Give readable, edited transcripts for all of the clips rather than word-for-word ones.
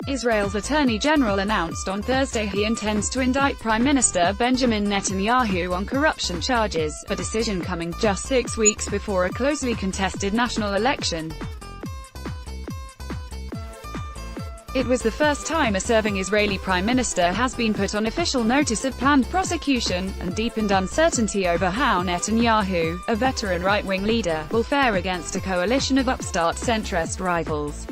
Israel's Attorney General announced on Thursday he intends to indict Prime Minister Benjamin Netanyahu on corruption charges, a decision coming just 6 weeks before a closely contested national election. It was the first time a serving Israeli prime minister has been put on official notice of planned prosecution, and deepened uncertainty over how Netanyahu, a veteran right-wing leader, will fare against a coalition of upstart centrist rivals.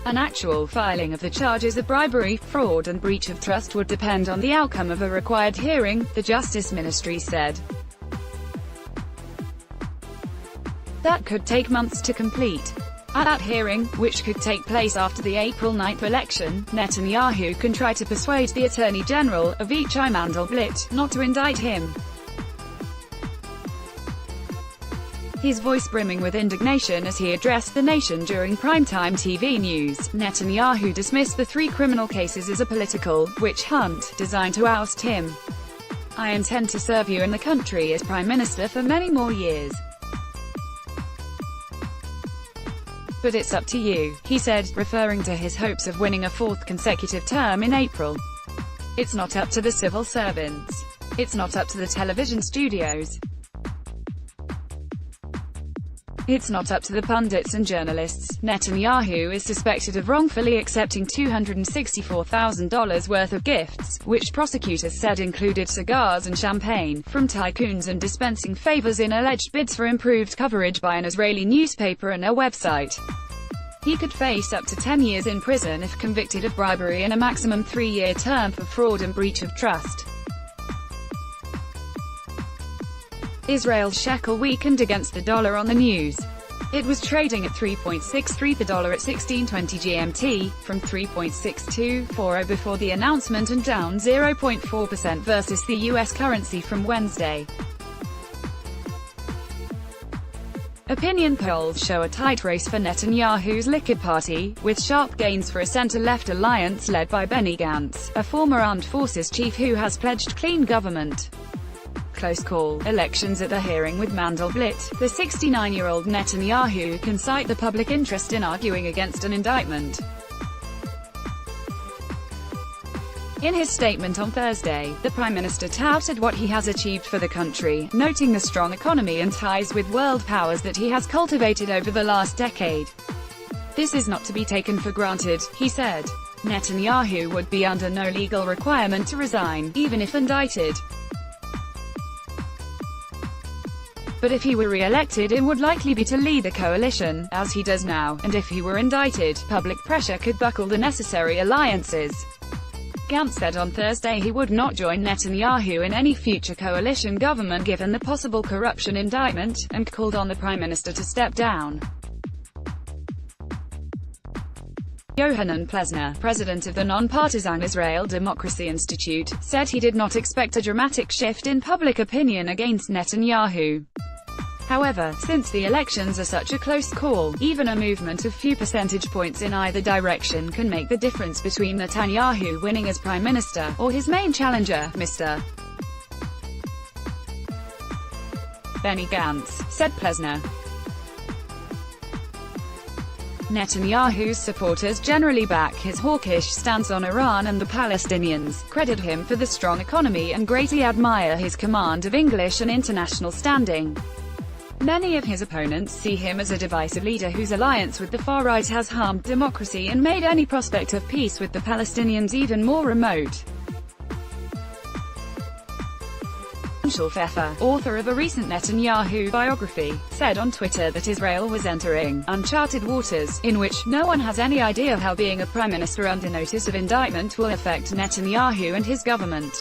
An actual filing of the charges of bribery, fraud and breach of trust would depend on the outcome of a required hearing, the Justice Ministry said. That could take months to complete. At that hearing, which could take place after the April 9 election, Netanyahu can try to persuade the Attorney General, Avichai Mandelblit, not to indict him. His voice brimming with indignation as he addressed the nation during primetime TV news, Netanyahu dismissed the 3 criminal cases as a political witch hunt, designed to oust him. "I intend to serve you and the country as Prime Minister for many more years. But it's up to you," he said, referring to his hopes of winning a 4th consecutive term in April. "It's not up to the civil servants. It's not up to the television studios. It's not up to the pundits and journalists." Netanyahu is suspected of wrongfully accepting $264,000 worth of gifts, which prosecutors said included cigars and champagne, from tycoons and dispensing favors in alleged bids for improved coverage by an Israeli newspaper and a website. He could face up to 10 years in prison if convicted of bribery and a maximum 3-year term for fraud and breach of trust. Israel's shekel weakened against the dollar on the news. It was trading at 3.63 the dollar at 16:20 GMT, from 3.6240 before the announcement and down 0.4% versus the U.S. currency from Wednesday. Opinion polls show a tight race for Netanyahu's Likud party, with sharp gains for a center-left alliance led by Benny Gantz, a former armed forces chief who has pledged clean government. Close call. Elections at the hearing with Mandelblit. The 69-year-old Netanyahu can cite the public interest in arguing against an indictment. In his statement on Thursday, the Prime Minister touted what he has achieved for the country, noting the strong economy and ties with world powers that he has cultivated over the last decade. "This is not to be taken for granted," he said. Netanyahu would be under no legal requirement to resign, even if indicted. But if he were re-elected it would likely be to lead a coalition, as he does now, and if he were indicted, public pressure could buckle the necessary alliances. Gantz said on Thursday he would not join Netanyahu in any future coalition government given the possible corruption indictment, and called on the Prime Minister to step down. Yohanan Plesner, president of the non-partisan Israel Democracy Institute, said he did not expect a dramatic shift in public opinion against Netanyahu. However, since the elections are such a close call, even a movement of few percentage points in either direction can make the difference between Netanyahu winning as prime minister, or his main challenger, Mr. Benny Gantz, said Plesner. Netanyahu's supporters generally back his hawkish stance on Iran and the Palestinians, credit him for the strong economy and greatly admire his command of English and international standing. Many of his opponents see him as a divisive leader whose alliance with the far right has harmed democracy and made any prospect of peace with the Palestinians even more remote. Pfeffer, author of a recent Netanyahu biography, said on Twitter that Israel was entering uncharted waters, in which no one has any idea how being a prime minister under notice of indictment will affect Netanyahu and his government.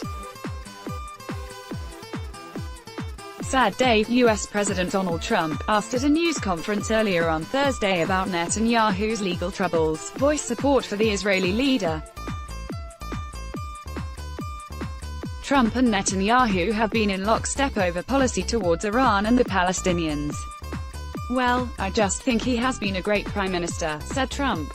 Sad day. U.S. President Donald Trump, asked at a news conference earlier on Thursday about Netanyahu's legal troubles, voiced support for the Israeli leader. Trump and Netanyahu have been in lockstep over policy towards Iran and the Palestinians. "Well, I just think he has been a great prime minister," said Trump.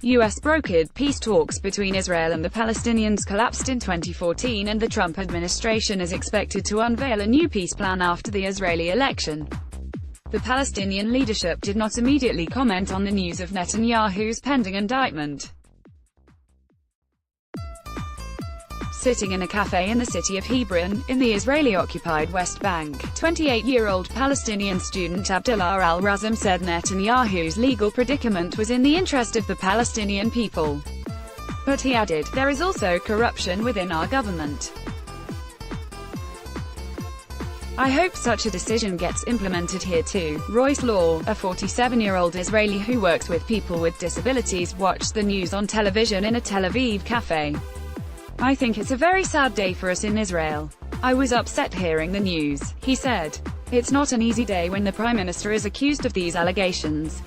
U.S. brokered peace talks between Israel and the Palestinians collapsed in 2014, and the Trump administration is expected to unveil a new peace plan after the Israeli election. The Palestinian leadership did not immediately comment on the news of Netanyahu's pending indictment. Sitting in a cafe in the city of Hebron, in the Israeli-occupied West Bank, 28-year-old Palestinian student Abdullah al-Razam said Netanyahu's legal predicament was in the interest of the Palestinian people. But he added, "There is also corruption within our government. I hope such a decision gets implemented here too." Royce Law, a 47-year-old Israeli who works with people with disabilities, watched the news on television in a Tel Aviv cafe. "I think it's a very sad day for us in Israel. I was upset hearing the news," he said. "It's not an easy day when the Prime Minister is accused of these allegations.